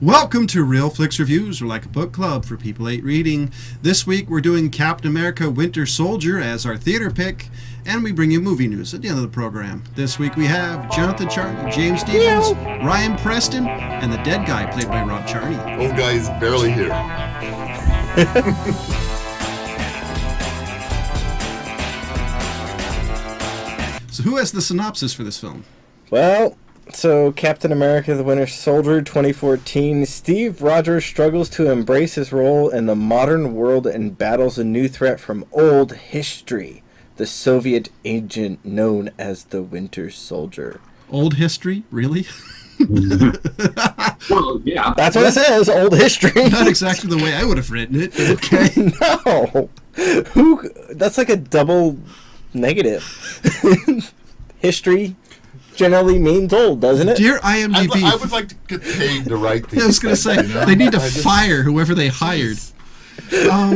Welcome to Real Flix Reviews. We're like a book club for people hate reading. This week we're doing Captain America Winter Soldier as our theater pick, and we bring you movie news at the end of the program. This week we have Jonathan Charney, James Stevens, Ryan Preston, and the dead guy played by Rob Charney. Old guy's barely here. So who has the synopsis for this film? Well, so Captain America the Winter Soldier 2014, Steve Rogers struggles to embrace his role in the modern world and battles a new threat from old history, the Soviet agent known as the Winter Soldier. Old history? Really? Well, yeah. That's what it says, old history. Not exactly the way I would have written it, but okay. No. That's like a double negative. History generally means old, doesn't it? Dear IMDb. I would like to get paid to write these. I was going to say, they need to fire whoever they hired. But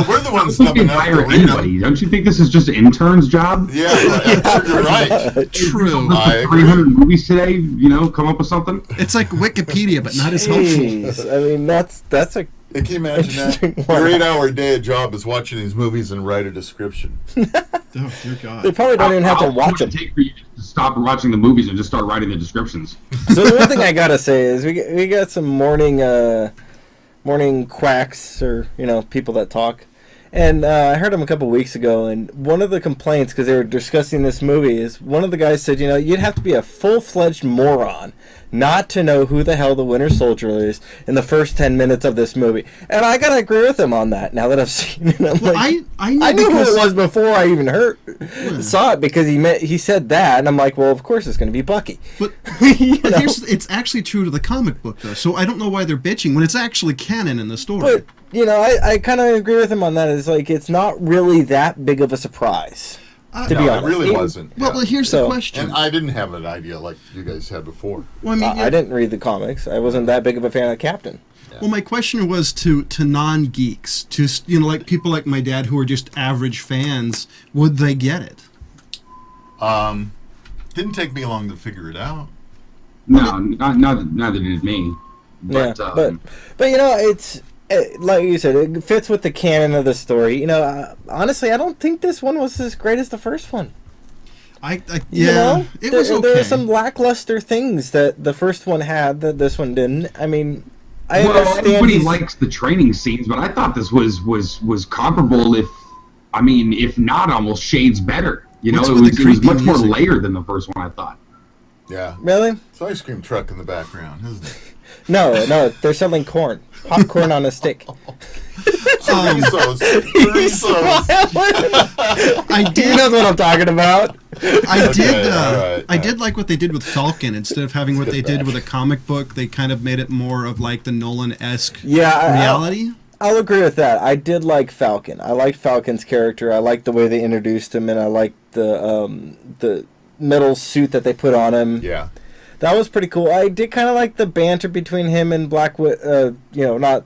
we're the ones You dumb can enough to hire read anybody. them. Don't you think this is just an intern's job? Yeah, I'm sure you're right. True. I agree. 300 movies today, come up with something? It's like Wikipedia, but not as helpful. Jeez, I mean, that's a... Can you imagine that? Your 8-hour day job is watching these movies and write a description. Oh, dear God. They probably don't even have to watch How long would them. it take for you to stop watching the movies and just start writing the descriptions? So the one thing I gotta say is we got some morning quacks, or people that talk, and I heard them a couple weeks ago, and one of the complaints, because they were discussing this movie, is one of the guys said, you'd have to be a full-fledged moron not to know who the hell the Winter Soldier is in the first 10 minutes of this movie. And I gotta agree with him on that, now that I've seen it. Well, like, I knew I knew who because- it was before I even saw it, because he said that, and I'm like, well, of course it's gonna be Bucky. But, You but know? it's actually true to the comic book, though, so I don't know why they're bitching when it's actually canon in the story. But, I kind of agree with him on that. It's like, it's not really that big of a surprise, to be No, honest. it really wasn't. well, Yeah. here's the question. And I didn't have an idea like you guys had before. Well, I mean, I didn't read the comics. I wasn't that big of a fan of Captain. well, my question was to non-geeks, to like people like my dad who are just average fans. Would they get it? Didn't take me long to figure it out. No, neither did me. But, but it's like you said, it fits with the canon of the story. Honestly, I don't think this one was as great as the first one. It was okay. There were some lackluster things that the first one had that this one didn't. I mean, I understand everybody likes the training scenes, but I thought this was comparable, if not almost shades better. It What's with the was creepy much more music? layered than the first one, I thought. Yeah. Really? It's an ice cream truck in the background, isn't it? No, they're selling corn, popcorn on a stick. Chorizo's. I He knows what I'm talking about. I did like what they did with Falcon. Instead of having what they did with a comic book, they kind of made it more of like the Nolan-esque reality. I'll agree with that. I did like Falcon. I liked Falcon's character. I liked the way they introduced him, and I liked the metal suit that they put on him. Yeah. That was pretty cool. I did kind of like the banter between him and Black Widow. Not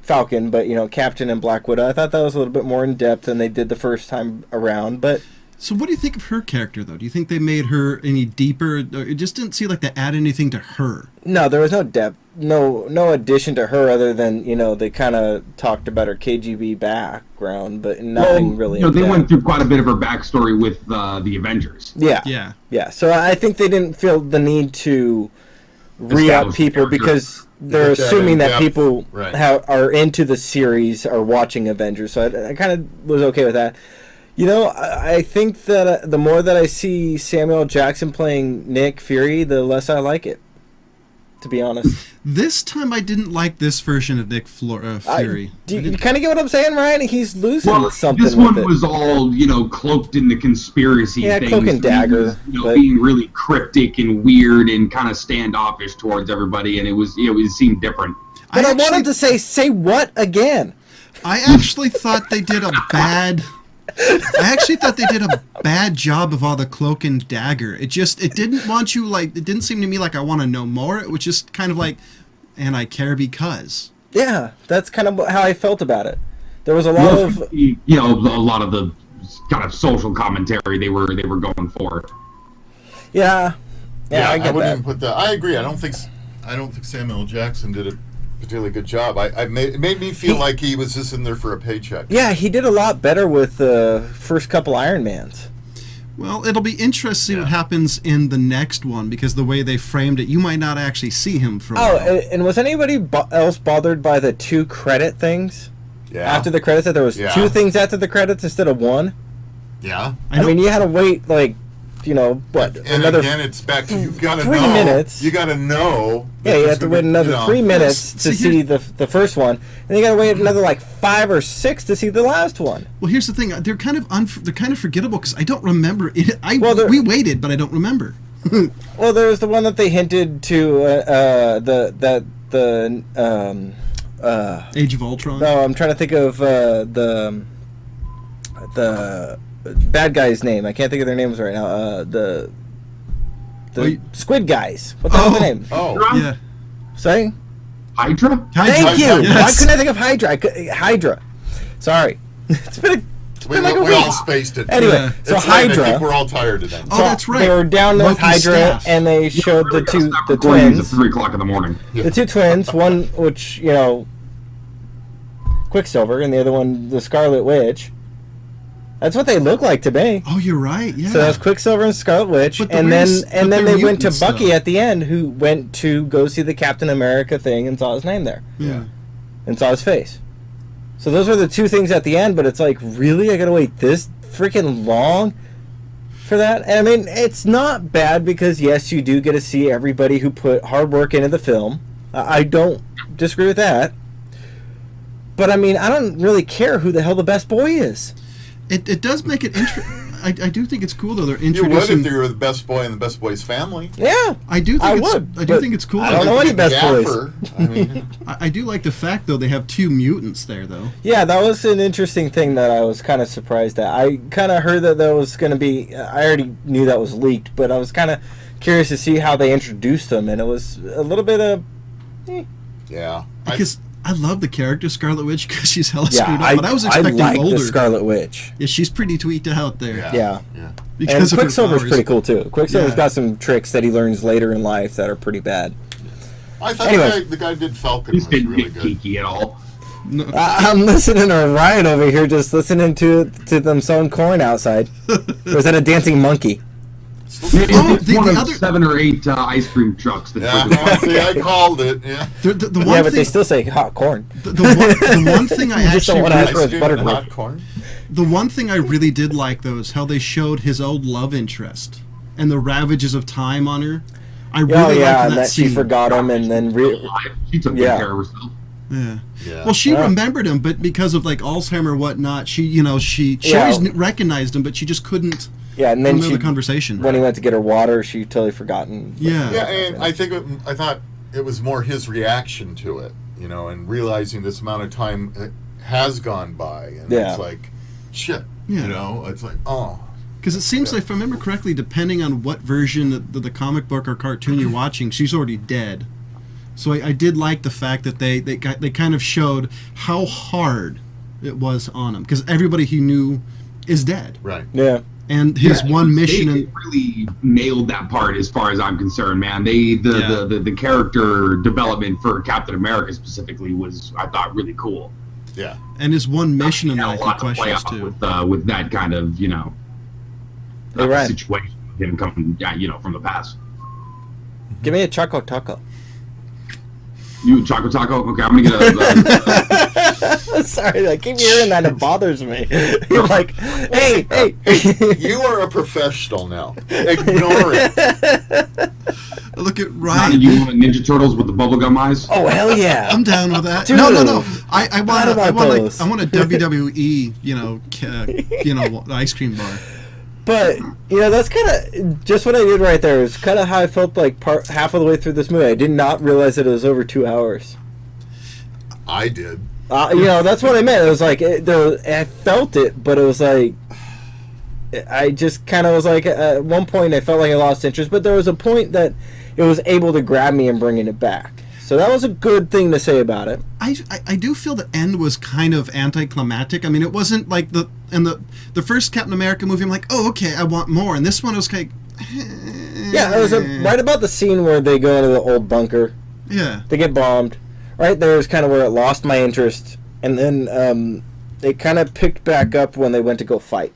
Falcon, but Captain and Black Widow. I thought that was a little bit more in depth than they did the first time around. But So what do you think of her character, though? Do you think they made her any deeper? It just didn't seem like they add anything to her. no, there was no depth, no addition to her other than they kind of talked about her KGB background, but nothing really. They in-depth. went through quite a bit of her backstory with the Avengers. Yeah. So I think they didn't feel the need to re-up Establish people character. because they're Put that assuming in that depth. people Right. are into the series, are watching Avengers. So I kind of was okay with that. I think that the more that I see Samuel Jackson playing Nick Fury, the less I like it, to be honest. This time I didn't like this version of Nick Fury. Do you kind of get what I'm saying, Ryan? He's losing something this with one it. was all cloaked in the conspiracy things. Cloak and dagger, He was, but- being really cryptic and weird and kind of standoffish towards everybody, and it semed different. But I wanted to say what again? I actually thought they did a bad. I actually thought they did a bad job of all the cloak and dagger. It didn't want you it didn't seem to me like I want to know more. It was just kind of like, and I care because. Yeah, that's kind of how I felt about it. There was a lot of a lot of the kind of social commentary they were going for. yeah, I I get wouldn't that. even put that. I agree. I don't think I don't think Samuel L. Jackson did a particularly good job. It made me feel like he was just in there for a paycheck. Yeah, he did a lot better with the first couple Iron Mans. Well, it'll be interesting to see what happens in the next one, because the way they framed it, you might not actually see him for a while. And was anybody else bothered by the 2 credit things? Yeah. After the credits, that there was 2 things after the credits instead of 1? Yeah. I mean, you had to wait, like, you know, what? And another again, it's back to, you've got to know. 3 minutes. You got to know. Yeah, you have to wait another 3 minutes to see the first one, and then you got to wait another like 5 or 6 to see the last one. Well, here's the thing: they're kind of forgettable because I don't remember it. We waited, but I don't remember. Well, there was the one that they hinted to Age of Ultron. No, I'm trying to think of the bad guy's name. I can't think of their names right now. The Squid Guys. What the hell are their name? Oh, yeah. Say? Hydra? Thank you. Yes. Why couldn't I think of Hydra? Hydra. Sorry. It's been like a we week. all spaced it. Anyway, Yeah. so It's late. I Hydra. think we're all tired today. Oh, that's right. They were down with Monkey Hydra, staff. and they showed the At twins. 3 o'clock in the morning. The 2 twins, one which, you know, Quicksilver, and the other one, the Scarlet Witch. That's what they look like to me. Oh, you're right. Yeah. So that's Quicksilver and Scarlet Witch, But and then they're they went to mutants, Bucky though. at the end, who went to go see the Captain America thing and saw his name there, Yeah. and saw his face. So those were the 2 things at the end, but it's like, really? I gotta wait this freaking long for that? And I mean, it's not bad because, yes, you do get to see everybody who put hard work into the film. I don't disagree with that. But I mean, I don't really care who the hell the best boy is. It does make it interesting. I do think it's cool though. They're You would introducing. if you were the best boy in the best boy's family. Yeah, I do think I it's. would, I do but think it's cool. I don't know any best boys. I mean, I do like the fact though they have 2 mutants there though. Yeah, that was an interesting thing that I was kind of surprised at. I kind of heard that was going to be. I already knew that was leaked, but I was kind of curious to see how they introduced them, and it was a little bit of. yeah. Because I love the character Scarlet Witch because she's hella screwed Yeah, up. But I was expecting like older. the Scarlet Witch. Yeah, she's pretty tweaked out there. Yeah. Yeah. Because And of her Quicksilver's powers. pretty cool too. Quicksilver's Yeah. got some tricks that he learns later in life that are pretty bad. I thought Anyways. the guy did Falcon This was didn't really get good. geeky at all. No, I'm listening to Ryan over here, just listening to them sowing corn outside. Or is that a dancing monkey? Oh, It's the one of other- 7 or 8 ice cream trucks. That Yeah, see, I called it. Yeah. the one Yeah, but thing, they still say hot corn. the one thing I You just don't actually wanna really- ask for his Ice cream buttered and milk. hot corn. the one thing I really did like though is how they showed his old love interest and the ravages of time on her. I really Oh liked yeah, that and that scene. she forgot him, and then She took good Yeah. care of herself. Yeah. Yeah. Well, she Yeah. remembered him, but because of like Alzheimer or whatnot, she she Yeah. always recognized him, but she just couldn't yeah, and then remember she the conversation. when he went to get her water, she totally forgotten. Yeah. Yeah, and I think I thought it was more his reaction to it, and realizing this amount of time has gone by, and Yeah. it's like, shit, Yeah. it's like, oh, Because it seems like, if I remember correctly, depending on what version of the comic book or cartoon you're watching, she's already dead. So I did like the fact that they kind of showed how hard it was on him, because everybody he knew is dead, right. Yeah. and his one mission. They really nailed that part, as far as I'm concerned, man. The character development for Captain America specifically was, I thought, really cool. Yeah. And his one mission in Had life a he lot to play questions out too. with that kind of Hey, Ryan. situation, him coming from the past. Give me a Choco Taco. You Choco Taco? Okay, I'm gonna get a. Sorry, I keep hearing that. It bothers me. You're like, hey. You are a professional now. Ignore it. Look at Did Ryan. you want Ninja Turtles with the bubblegum eyes? Oh hell yeah! I'm down with that. Dude. No. I want Not about those. I want a WWE, ice cream bar. But that's kind of just what I did right there. Is kind of how I felt like half of the way through this movie. I did not realize that it was over 2 hours. I did. That's what I meant. It was like I felt it, but it was like I just kind of was like at one point I felt like I lost interest, but there was a point that it was able to grab me and bringing it back. So that was a good thing to say about it. I do feel the end was kind of anticlimactic. I mean, it wasn't like the first Captain America movie. I'm like, oh, okay, I want more. And this one was like, Yeah, it was right about the scene where they go into the old bunker Yeah. They get bombed. Right there is kind of where it lost my interest, and then it kind of picked back up when they went to go fight.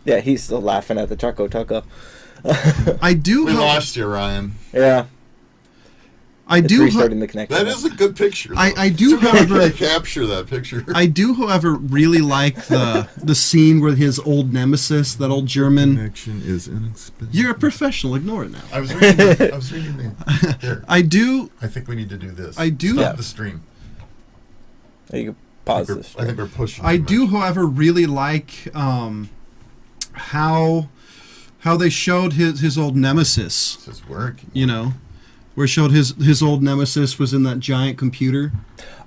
Yeah, he's still laughing at the Choco Taco. I do. We lost you, Ryan. Yeah. I It's do. restarting the connection. That is a good picture. I do, However, however, they capture that picture. I do, however, really like the scene where his old nemesis, that old German. Connection is inexpensive. You're a professional. Ignore it now. I was reading. The, here. I do. I think we need to do this. I do- Stop Yeah. the stream. You can pause I this. think we're pushing. I too do, much. however, really like how they showed his old nemesis. This is work. You know, where it showed his old nemesis was in that giant computer.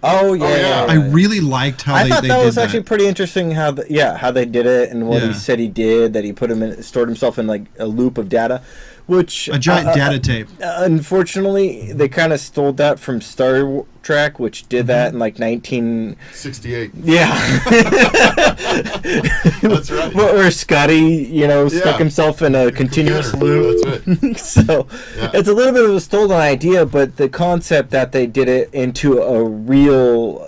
Oh yeah. yeah. I really liked how I they thought they that did was actually pretty interesting how they did it and what Yeah. he said he did, that he stored himself in like a loop of data, which a giant data tape. unfortunately they kind of stole that from Star Trek, which did that in like 19 68. yeah. That's right. Where Scotty, stuck Yeah. himself in a continuous Computer. loop. That's right. So Yeah. it's a little bit of a stolen idea, but the concept that they did it into a real,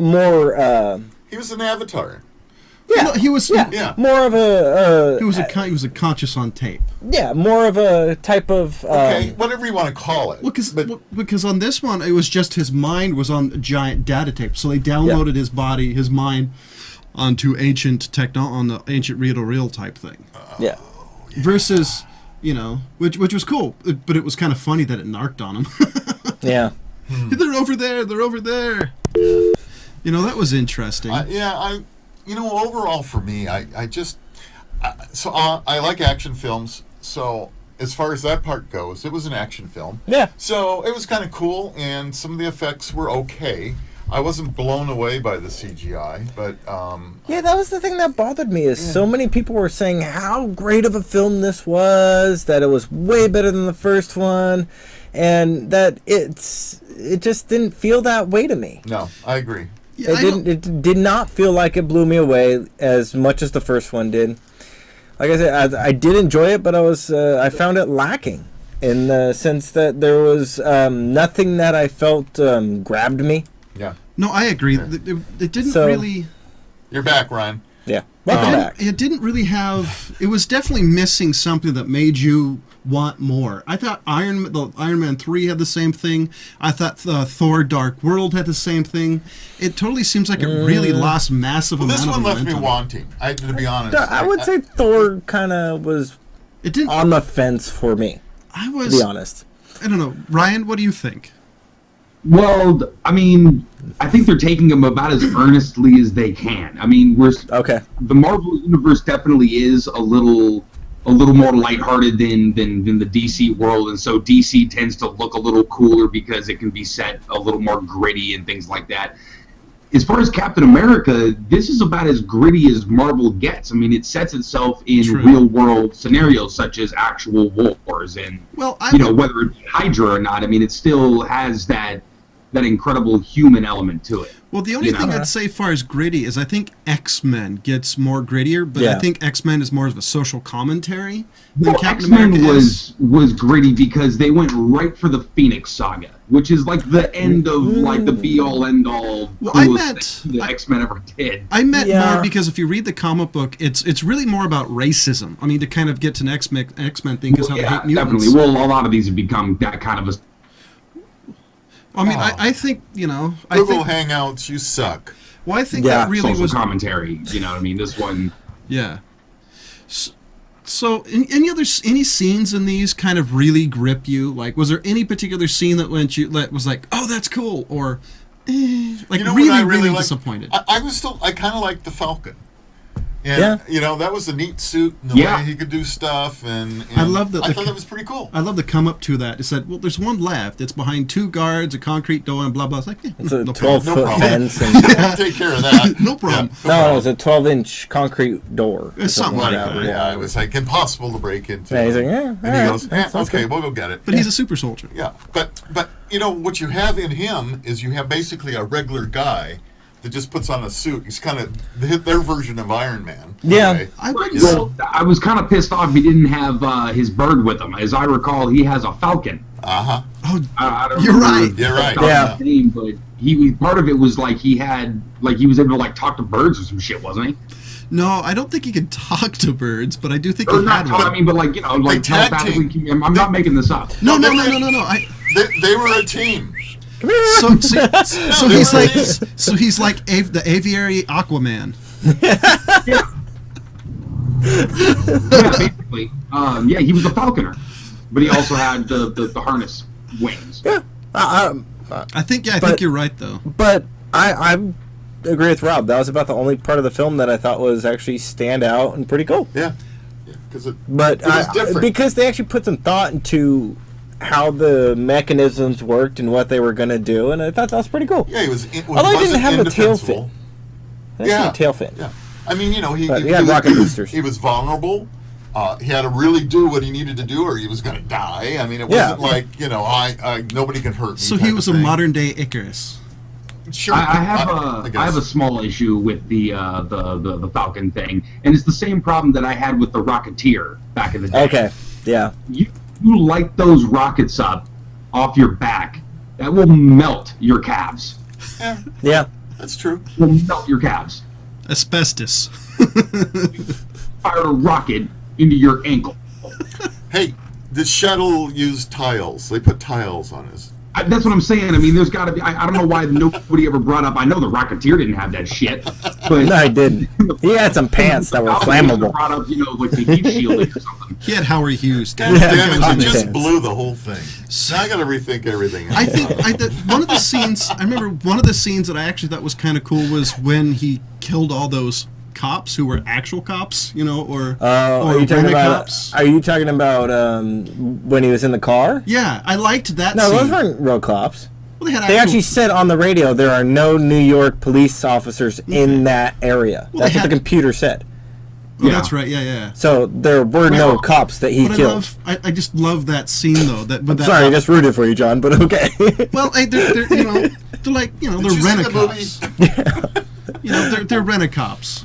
more, He was an avatar. No, he was. Yeah. more of a, He was a conscious on tape. more of a type of, Okay, whatever you want to call it. Well, because on this one it was just his mind was on a giant data tape, so they downloaded his body, his mind, onto on the ancient reel-to-reel type thing. yeah. Versus, which was cool, but it was kind of funny that it narked on him. Yeah. They're over there. They're over there. That was interesting. Overall for me, I like action films. So as far as that part goes, it was an action film. Yeah. So it was kind of cool, and some of the effects were okay. I wasn't blown away by the CGI, but Yeah, that was the thing that bothered me is so many people were saying how great of a film this was, that it was way better than the first one, and that it just didn't feel that way to me. no, I agree. Yeah, It did not feel like it blew me away as much as the first one did. Like I said, I did enjoy it, but I found it lacking in the sense that there was nothing that I felt grabbed me. Yeah. No, I agree. Yeah. It didn't So- really. You're back, Ryan. Yeah, welcome back. It didn't really have. It was definitely missing something that made you want more. I thought the Iron Man 3 had the same thing. I thought the Thor: Dark World had the same thing. It totally seems like it really lost massive Well, amount this of one left me momentum. wanting. To be honest, I would say Thor kind of was It didn't. on the fence for me, I to was. be honest. I don't know, Ryan. What do you think? Well, I mean, I think they're taking them about as earnestly as they can. I mean, Okay. the Marvel universe definitely is a little more lighthearted than the DC world, and so DC tends to look a little cooler because it can be set a little more gritty and things like that. As far as Captain America, this is about as gritty as Marvel gets. I mean, it sets itself in True. real world scenarios such as actual wars and Well, whether it's Hydra or not. I mean, it still has that incredible human element to it. Well, the only thing I'd say, as far as gritty, is I think X-Men gets more grittier, but I Yeah. think X-Men is more of a social commentary than Well, Captain X-Men America is. was gritty because they went right for the Phoenix Saga, which is like the end of like the be-all end-all Well, I coolest meant- thing that X-Men ever did. I meant Yeah. more because if you read the comic book, it's really more about racism. I mean, to kind of get to an X-Men thing is how they hate mutants. definitely. Well, a lot of these have become that kind of a. I mean, Oh. I think, I Google think, Hangouts, you suck. well, I think Yeah. that really social was, commentary. You know what I mean? This one. yeah. So, any scenes in these kind of really grip you? Like, was there any particular scene that was like, oh, that's cool, or like You know really, what I really liked? disappointed? I kind of liked the Falcon. And, that was a neat suit, and the Yeah. way he could do stuff, and I love that I the thought co- that was pretty cool. I love to come up to that. It said, well, there's one left. It's behind 2 guards, a concrete door, and blah, blah. It's like, It's a no 12-foot problem. fence. And, Take care of that. No problem. no, it's a 12-inch concrete door. It's something like that. Yeah, it was like impossible to break into. Yeah, he's like, yeah, and he alright, goes, that sounds okay, good. we'll go get it. But he's a super soldier. Yeah, but what you have in him is you have basically a regular guy that just puts on a suit. He's kind of their version of Iron Man. Yeah. Okay? I wouldn't Well, I was kind of pissed off he didn't have his bird with him. As I recall, he has a falcon. Uh-huh. Oh, I don't you're remember right. You're right. the Yeah. name, but he part of it was like he was able to like talk to birds or some shit, wasn't he? no, I don't think he could talk to birds, but I do think Or he not had talk, I one. mean, but like like tag telepathically. team. I'm not making this up. No. They were a team. So they he's were like, these- the aviary Aquaman. Yeah. Yeah, basically. Yeah, he was a falconer, but he also had the harness wings. Yeah. I think But- you're right though. But I agree with Rob. That was about the only part of the film that I thought was actually stand out and pretty cool. Yeah. Because it But was different. because they actually put some thought into how the mechanisms worked and what they were going to do, and I thought that was pretty cool. Yeah, it Although he didn't have a tail indefensible. fin. I didn't see a tail fin. Yeah. I mean, he But he had rocket boosters. He was vulnerable. He had to really do what he needed to do, or he was going to die. I mean, it Yeah. wasn't like I nobody can hurt me. So type he of was a thing. modern day Icarus. Sure, I guess. have a small issue with the Falcon thing, and it's the same problem that I had with the Rocketeer back in the day. Okay. Yeah. You light those rockets up off your back, that will melt your calves. Yeah, Yeah. that's true. Will melt your calves. Asbestos. Fire a rocket into your ankle. Hey, the shuttle used tiles. They put tiles on his. That's what I'm saying. I mean, there's got to be. I don't know why nobody ever brought up. I know the Rocketeer didn't have that shit, but No, he didn't. He had some pants that were flammable. Brought up, like the heat shielding or something. He had Howard Hughes. God damn it! hot You just pants. blew the whole thing. Now I got to rethink everything. I think one of the scenes. I remember one of the scenes that I actually thought was kind of cool was when he killed all those cops who were actual cops, or Are you talking about? cops. Are you talking about when he was in the car? Yeah, I liked that No, scene. those weren't real cops. Well, they had They actually said on the radio there are no New York police officers in that area. Well, That's they what the had- computer said. Oh, Yeah. that's right. Yeah. So there were no Well, cops that he But killed. I just love that scene though. With that, Sorry, I just rooted for you, John, but okay. Well, they're they're like Did they're you see the rent-a-cops. They're rent-a-cops.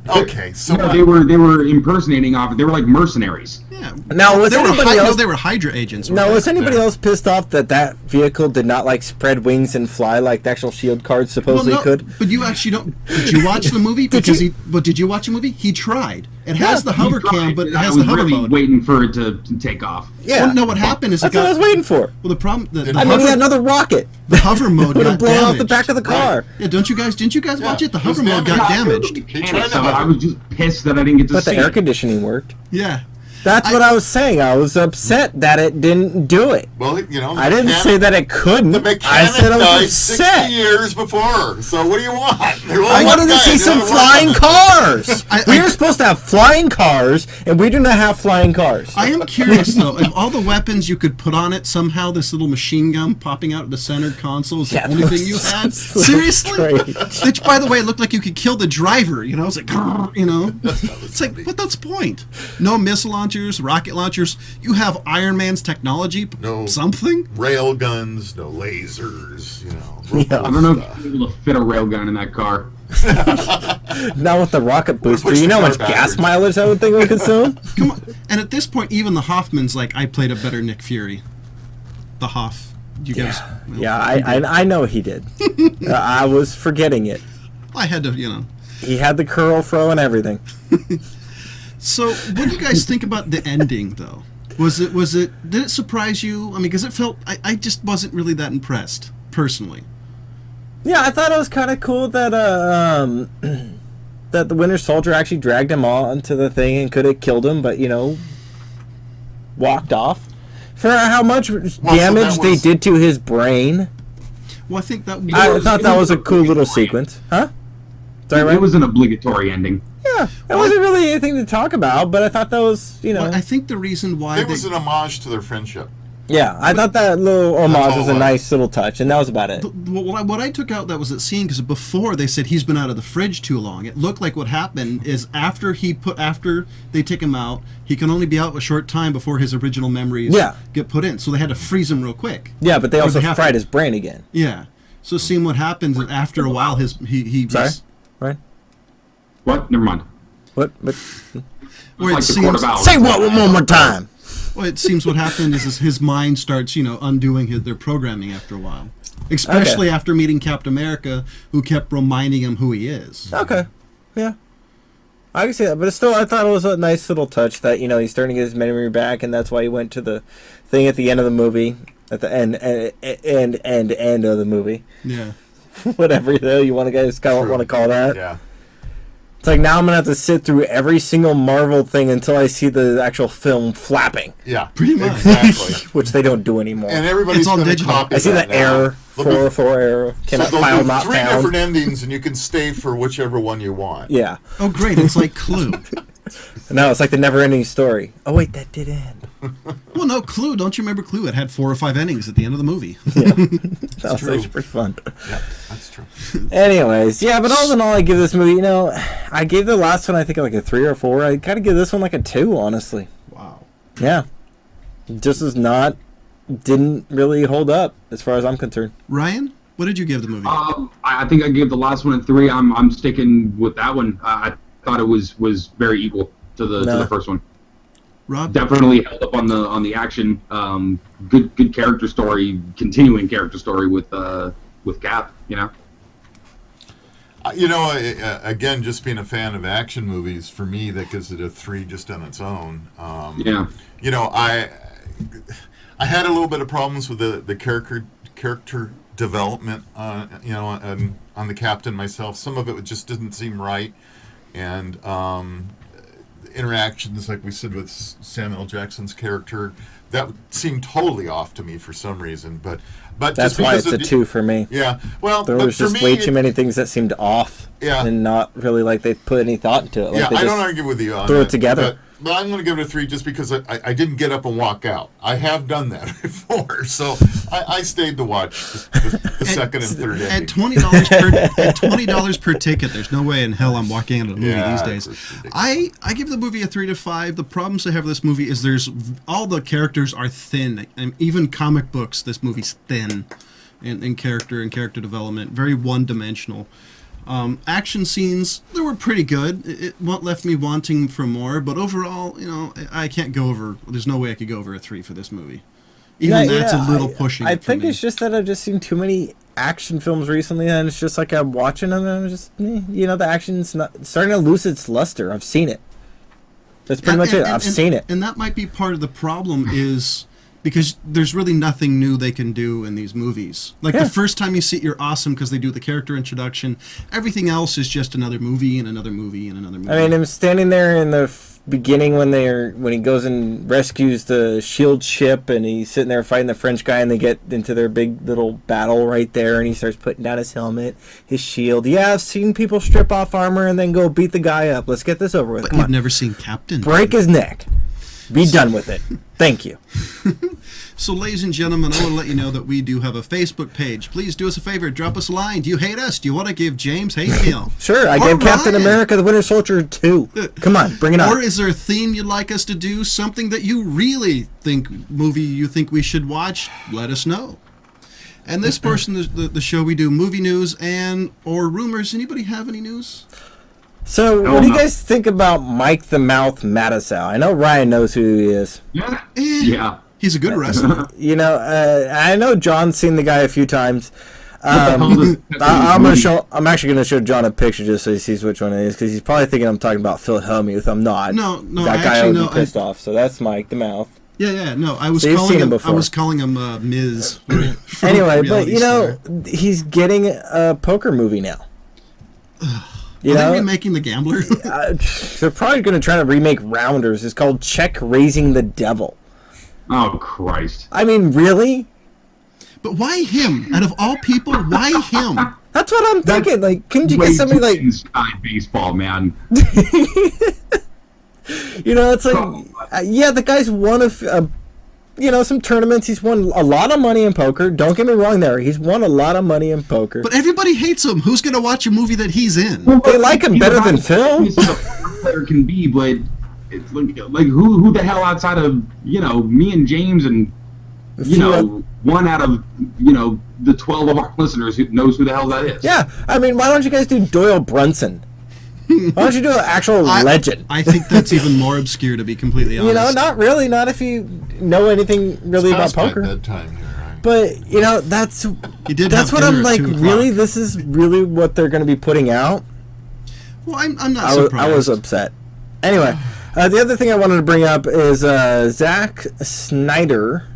Okay, so No, they were impersonating off. They were like mercenaries. Yeah. Now, was They were anybody else? they were Hydra agents. Now, weren't was they? anybody else pissed off that vehicle did not like spread wings and fly like the actual shield cards Well, supposedly no, could? but you actually don't. Did you watch the movie? Did Because you? But did you watch the movie? He tried. It has the hover He tried, cam, but it I has was the hover really mode. waiting for it to take off. Yeah. Well, no, what happened is That's what I was waiting for. Well, the problem, the I mean, we hover, had another rocket. the hover mode Would got have blown off the damaged. back of the car. Yeah, didn't you guys watch it? The it was hover mode got damaged. damaged. He tried to I hover. was just pissed that I didn't get to But see the air it. conditioning worked. Yeah. That's what I was saying. I was upset that it didn't do it. Well, I didn't say that it couldn't. The I mechanic said I died was 60 upset. years before. So what do you want? I wanted to see some flying cars. We were supposed to have flying cars, and we do not have flying cars. I am curious though, if all the weapons you could put on it, somehow this little machine gun popping out of the centered console is the only that thing you was had. so Seriously? strange. Which, by the way, looked like you could kill the driver. It's like, it's like, but that's the point. No missile launchers, rocket launchers. You have Iron Man's technology. No. Something. Rail guns, no lasers. Yeah. I don't know if you're able to fit a railgun in that car. Now with the rocket booster, push you the know how car much gas backwards. mileage I would think it would consume? Come on. And at this point, even the Hoffman's like, I played a better Nick Fury. The Hoff. You guys. well, Yeah, I know he did. I was forgetting it. I had to, He had the curl fro and everything. So, what do you guys think about the ending, though? Did it surprise you? I mean, because it felt, I just wasn't really that impressed, personally. Yeah, I thought it was kind of cool that that the Winter Soldier actually dragged him onto the thing and could have killed him, but walked off. For how much damage they did to his brain, Well, I think that I thought that was a cool little sequence. Huh? Sorry, It Ryan? was an obligatory ending. Yeah, it wasn't really anything to talk about, but I thought that was, Well, I think the reason why It was an homage to their friendship. yeah, I thought that little homage all was it a was. nice little touch, and that was about it. what I took out that was that scene because before they said he's been out of the fridge too long. It looked like what happened is after they take him out, he can only be out a short time before his original memories get put in. So they had to freeze him real quick. Yeah, but they Or also they have fried to- his brain again. Yeah. So seeing what happens is after a while, he Sorry, was, right? What? Never mind. What? But where it Like the seems Court of Owls. say what one more time. Well, it seems what happened is his mind starts, undoing their programming after a while. Especially after meeting Captain America, who kept reminding him who he is. Okay. Yeah. I can see that, but still, I thought it was a nice little touch that, he's starting to get his memory back, and that's why he went to the thing at the end of the movie, at the end of the movie. Yeah. Whatever you want to call that. Yeah. It's like now I'm going to have to sit through every single Marvel thing until I see the actual film flapping. Yeah, pretty much. Exactly. Which they don't do anymore. And everybody's It's all going to digital. copy I see that the now. error, 404 error, cannot So they'll file do not three found. different endings, and you can stay for whichever one you want. Yeah. Oh, great. It's like Clue. No, it's like the never-ending story. Oh, wait, that did end. Well, no, Clue. Don't you remember Clue? It had 4 or 5 endings at the end of the movie. Yeah. That was true. actually pretty fun. Yeah, that's true. Anyways, yeah, but all in all, I give this movie, I gave the last one, I think, like a 3 or 4. I gotta give this one like a 2, honestly. Wow. Yeah. Just didn't really hold up, as far as I'm concerned. Ryan, what did you give the movie? I think I gave the last one a 3. I'm sticking with that one. I thought it was very equal to the first one. Rob? Definitely held up on the action. Good character story, continuing character story with Cap. Again, just being a fan of action movies, for me, that gives it a 3 just on its own. Yeah. I had a little bit of problems with the character development, on the captain myself. Some of it just didn't seem right, and interactions, like we said with Samuel Jackson's character, that seemed totally off to me for some reason. But That's why it's a 2 for me. Yeah, well, There but was for just me, way too many things that seemed off. Yeah. And not really like they put any thought into it. Like Yeah, they I just don't argue with you on threw that, it together. But I'm going to give it a 3 just because I didn't get up and walk out. I have done that before, so I stayed to watch the second and third At ending. $20 per ticket, there's no way in hell I'm walking out of the movie these days. it's ridiculous. I give the movie a 3 to 5. The problems I have with this movie is all the characters are thin, and even comic books, this movie's thin in character and character development, very one-dimensional. Action scenes, they were pretty good. It left me wanting for more, but overall, I can't go over. There's no way I could go over a 3 for this movie. Even that's a little pushing. I it for think me. it's just that I've just seen too many action films recently, and it's just like I'm watching them, and I'm just, the action's not starting to lose its luster. I've seen it. That's pretty much it. I've seen it. And that might be part of the problem is because there's really nothing new they can do in these movies. Like the first time you see it, you're awesome because they do the character introduction. Everything else is just another movie and another movie and another movie. I mean, I'm standing there in the beginning when he goes and rescues the shield ship, and he's sitting there fighting the French guy, and they get into their big little battle right there, and he starts putting down his helmet, his shield. Yeah, I've seen people strip off armor and then go beat the guy up. Let's get this over with. But Come you've on. never seen Captain. Break his neck. Be done with it. Thank you. So, ladies and gentlemen, I want to let you know that we do have a Facebook page. Please do us a favor. Drop us a line. Do you hate us? Do you want to give James hate mail? Sure, I Or gave Captain Ryan? America the Winter Soldier 2. Come on, bring it on. Or is there a theme you'd like us to do? Something that you really think we should watch? Let us know. And this portion of the show, we do movie news or rumors. Anybody have any news? So, what do you guys think about Mike the Mouth Mattisau? I know Ryan knows who he is. Yeah. Eh, Yeah. He's a good wrestler. I know John's seen the guy a few times. hell does- I'm actually gonna show John a picture just so he sees which one it is, because he's probably thinking I'm talking about Phil Hellmuth. I'm not. No, That I guy actually would know. be pissed off. So that's Mike the Mouth. Yeah. No, I was So you've calling seen him him. I before. was calling him Miz. from Anyway, but Reality Star. he's getting a poker movie now. You Are know, they remaking The Gambler? they're probably going to try to remake Rounders. It's called Check Raising the Devil. Oh Christ. I mean, really? But why him? Out of all people, why him? That's what I'm thinking. Like, couldn't you Way get somebody too like, inside baseball, man. it's like, the guy's won some tournaments. He's won a lot of money in poker. Don't get me wrong there. He's won a lot of money in poker. But everybody hates him. Who's going to watch a movie that he's in? They like him better than Phil. He's a player can be, but it's like who the hell outside of me and James and one out of the 12 of our listeners who knows who the hell that is. Yeah, I mean, why don't you guys do Doyle Brunson? Why don't you do an actual legend? I think that's even more obscure, to be completely honest. You know, not really. Not if you know anything really about It's past poker. my bedtime here, right? But you know, that's did that's have what dinner I'm at like. 2 o'clock. Really, this is really what they're going to be putting out. Well, I'm not surprised. I was upset. Anyway, the other thing I wanted to bring up is Zack Snyder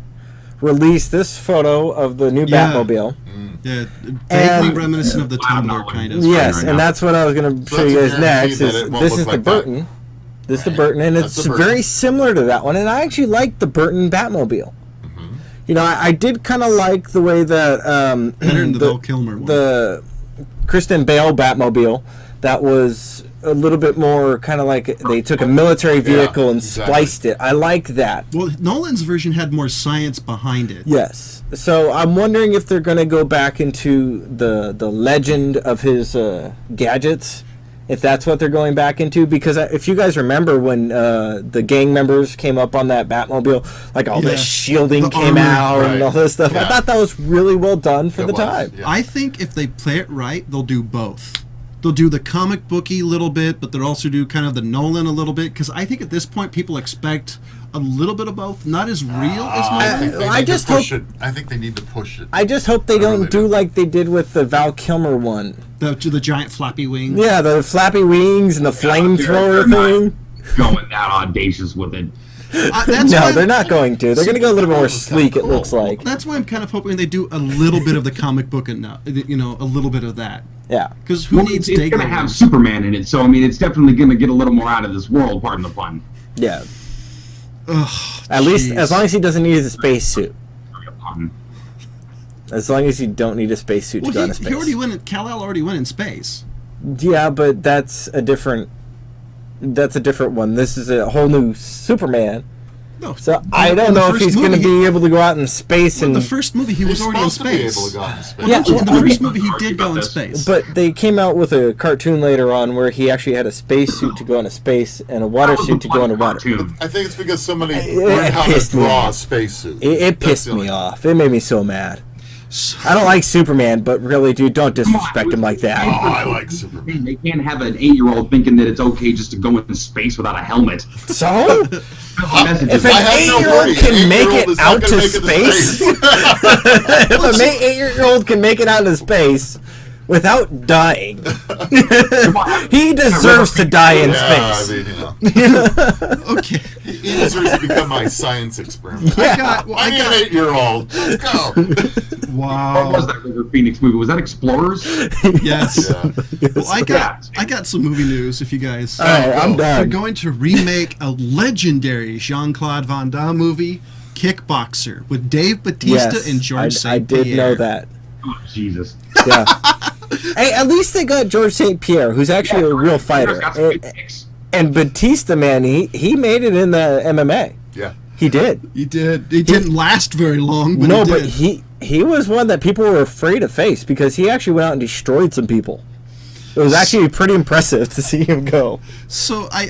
released this photo of the new Yeah. Batmobile. Yeah, vaguely And- reminiscent of the I don't know Tumblr what kind it of. is. Yes, right and now. that's what I was going to So show you that's guys a next. guarantee that Is it won't this look is the like that. Burton. This is the Burton, and That's it's the Burton. very similar to that one. And I actually like the Burton Batmobile. You know, I did kind of like the way that Better than the Val Kilmer one. the Kristen Bale Batmobile that was a little bit more kind of like they took a military vehicle and exactly. spliced it. I like that. Well, Nolan's version had more science behind it. Yes. So I'm wondering if they're going to go back into the legend of his gadgets, if that's what they're going back into. Because if you guys remember when the gang members came up on that Batmobile, like all Yeah. this shielding The came armor, out and right. all this stuff. I Yeah. thought that was really well done for It the was, time. yeah. I think if they play it right, they'll do both. They'll do the comic booky little bit, but they'll also do kind of the Nolan a little bit. Because I think at this point, people expect a little bit of both. Not as real as I Nolan. think they I need just to push hope- it. I think they need to push it. I just hope they I don't really do do. like they did with the Val Kilmer one. The giant flappy wing. Yeah, the flappy wings and the flamethrower they're thing. Going that audacious with it. That's No, why they're not going to. They're going to go a little bit more sleek, it cool. looks like. That's why I'm kind of hoping they do a little bit of the comic book and a little bit of that. Yeah. Because who Well, needs it's going to Dago have wings? Superman in it, so I mean, it's definitely going to get a little more out of this world. Pardon the pun. Yeah. Ugh, At least, jeez. as long as he doesn't need a spacesuit. Pun. As long as you don't need a spacesuit to go Well, into space. he already went. Kal-El already went in space. Yeah, but that's a different one. This is a whole new Superman. No, So in I don't the know if first he's going to movie, be able to go out in space In and. the first movie, he was He's already in supposed to be space. able to go out in space. Yeah, In the well, first movie, he argue did go about in this. space. But they came out with a cartoon later on where he actually had a spacesuit to go into space and a water That was suit the to go into fun water. cartoon. I think it's because somebody It learned how to pissed me draw a off. spacesuit. It That's pissed the me only- off. It made me so mad. I don't like Superman, but really, dude, don't disrespect him like Oh, that. I like Superman. They can't have an 8-year-old thinking that it's okay just to go into space without a helmet. So, if an I have no 8-year-old worry. can An make 8-year-old it is not out gonna to make it to space, if an 8-year-old can make it out into space without dying, he deserves to die in Yeah, space. I mean, you know, Okay. he deserves to become my science experiment. Yeah. I need an 8-year-old. Let's go. What was Wow. that River Phoenix movie? Was that Explorers? Yes. Yeah. Well, I got some movie news. If you guys, All right, I'm they're done. going to remake a legendary Jean-Claude Van Damme movie, Kickboxer, with Dave Bautista Yes, and George St. I did know that. Oh, Jesus. Yeah. Hey, at least they got George St. Pierre, who's actually a real fighter. Got some good picks. And Batista, man, he made it in the MMA. Yeah. He did. He did. It didn't last very long, but No, it but did. he was one that people were afraid to face because he actually went out and destroyed some people. It was actually pretty impressive to see him go. So I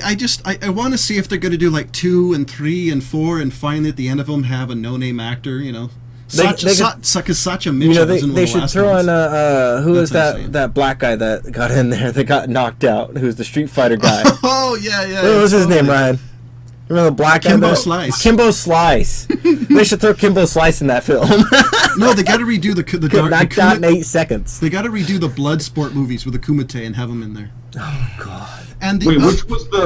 want to see if they're going to do like 2 and 3 and 4, and finally at the end of them have a no-name actor. You know, Sacha Mitchell. You know, they was in one of the should last throw ones. in who That's was what I'm saying. that black guy that got in there that got knocked out? Who's the Street Fighter guy? Oh yeah. What was his name, Ryan? Remember the black guy? Kimbo that- Slice. Kimbo Slice. They should throw Kimbo Slice in that film. No, they got to redo the dark. Knocked out in 8 seconds. They got to redo the blood sport movies with the Kumite and have them in there. Oh God. And the Wait,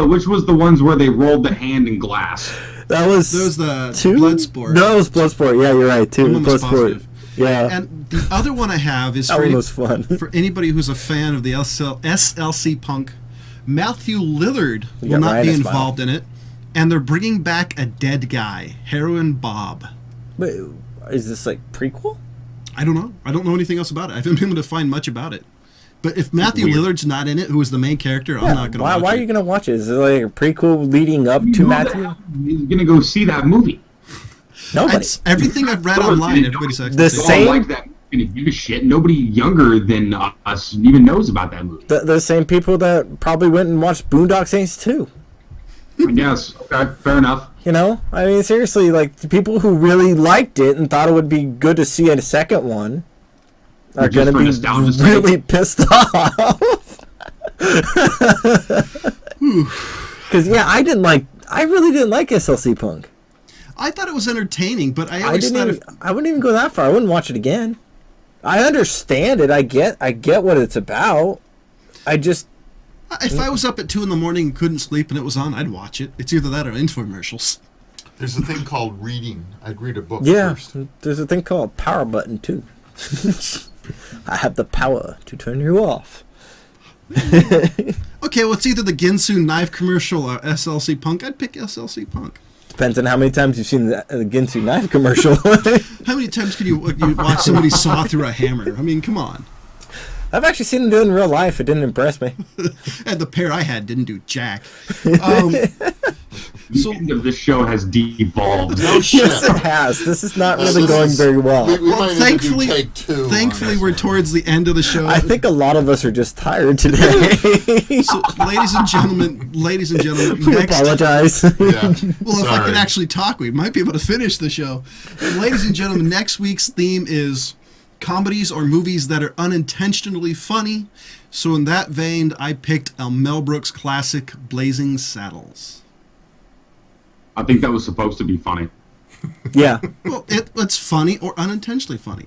which was the ones where they rolled the hand in glass? That was Those the two? Bloodsport. No, it was Bloodsport. Yeah, you're right. Two. I'm almost Bloodsport. positive. Yeah. And the other one I have is that for, one was fun. for anybody who's a fan of the SLC Punk. Matthew Lillard You will got not Ryan be to smile. involved in it, and they're bringing back a dead guy, Heroin Bob. Wait, is this like prequel? I don't know. I don't know anything else about it. I haven't been able to find much about it. But if Matthew Weird. Lillard's not in it, who is the main character, I'm not going to watch Why it. are you gonna watch it? Is it like a prequel leading up to Matthew? He's gonna go see that movie. Nobody. It's everything I've read Nobody- online. Everybody's The actually same- Like that. Gonna give a shit. Nobody younger than us even knows about that movie. The same people that probably went and watched Boondock Saints too. I guess. Okay, fair enough. You know, I mean, seriously, like the people who really liked it and thought it would be good to see a second one are Just going to for be nostalgia's sake. really pissed off. Because I really didn't like SLC Punk. I thought it was entertaining, but I I always thought I wouldn't even go that far. I wouldn't watch it again. I understand it. I get what it's about. if I was up at 2 a.m. and couldn't sleep and it was on, I'd watch it. It's either that or infomercials. There's a thing called reading. I'd read a book Yeah, first. there's a thing called power button too. I have the power to turn you off. Okay, well, it's either the Ginsu knife commercial or SLC Punk. I'd pick SLC Punk. Depends on how many times you've seen the Ginsu knife commercial. How many times can you watch somebody saw through a hammer? I mean, come on. I've actually seen them do it in real life. It didn't impress me. And the pair I had didn't do jack. The end of this show has devolved. No shit. Yes, it has. This is not really going very well. We Well, might need to do take 2. thankfully, we're towards the end of the show. I think a lot of us are just tired today. So, ladies and gentlemen, we next. apologize. Yeah. Well, if I Sorry. could actually talk, we might be able to finish the show. Ladies and gentlemen, next week's theme is comedies or movies that are unintentionally funny. So in that vein, I picked a Mel Brooks classic, Blazing Saddles. I think that was supposed to be funny. Yeah. Well, it's funny or unintentionally funny.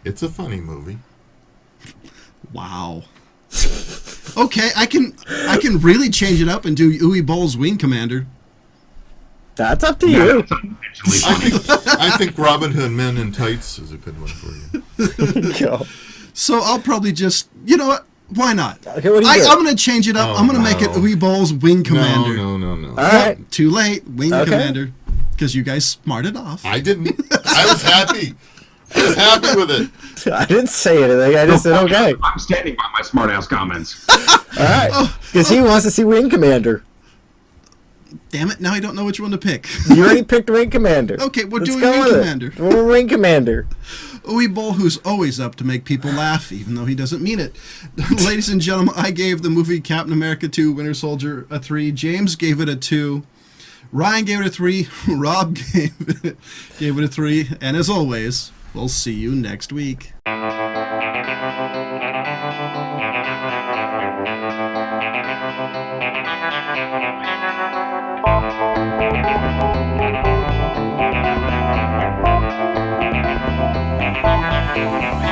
It's a funny movie. Wow. Okay, I can really change it up and do Uwe Boll's Wing Commander. That's up to Yeah, you. that's unintentionally funny. I think Robin Hood Men in Tights is a good one for you. Go. So I'll probably just, you know what? Why not? Okay, what do you do? I'm going to change it up. Oh, I'm going to make it no. Uwe Boll's Wing Commander. No. All right. Too late, Wing Okay. Commander. Because you guys smarted off. I didn't. I was happy. I was happy with it. I didn't say anything. I just said okay. I'm standing by my smart-ass comments. All right. Because he wants to see Wing Commander. Damn it, now I don't know which one to pick. You already picked Wing Commander. Okay, we're Let's doing go Wing with it. Commander. We're Wing Commander. Uwe Boll, who's always up to make people laugh, even though he doesn't mean it. Ladies and gentlemen, I gave the movie Captain America 2 Winter Soldier a 3. James gave it a 2. Ryan gave it a 3. Rob gave it a 3. And as always, we'll see you next week. Thank you.